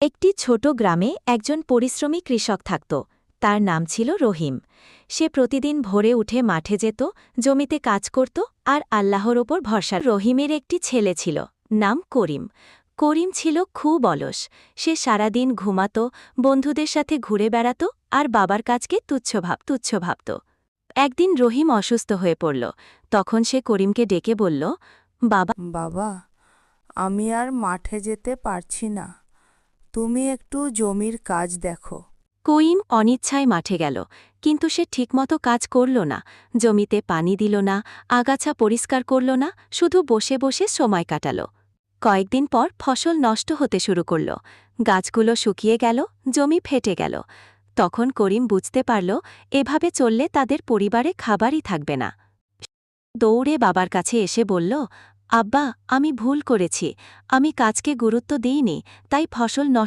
একটি ছোট গ্রামে একজন পরিশ্রমী কৃষক থাকত। তার নাম ছিল রহিম। সে প্রতিদিন ভোরে উঠে মাঠে যেত, জমিতে কাজ করত আর আল্লাহর ওপর ভরসা। রহিমের একটি ছেলে ছিল, নাম করিম। করিম ছিল খুব অলস। সে সারাদিন ঘুমাত, বন্ধুদের সাথে ঘুরে বেড়াত আর বাবার কাজকে তুচ্ছ ভাবত। একদিন রহিম অসুস্থ হয়ে পড়ল। তখন সে করিমকে ডেকে বলল, বাবা, বাবা, আমি আর মাঠে যেতে পারছি না, তুমি একটু জমির কাজ দেখো। করিম অনিচ্ছায় মাঠে গেল, কিন্তু সে ঠিকমতো কাজ করল না। জমিতে পানি দিল না, আগাছা পরিষ্কার করল না, শুধু বসে বসে সময় কাটাল। কয়েকদিন পর ফসল নষ্ট হতে শুরু করল। গাছগুলো শুকিয়ে গেল, জমি ফেটে গেল। তখন করিম বুঝতে পারল, এভাবে চললে তাদের পরিবারে খাবারই থাকবে না। দৌড়ে বাবার কাছে এসে বলল, আব্বা, আমি ভুল করেছি। আমি কাজকে গুরুত্ব দিইনি, তাই ফসল নষ্ট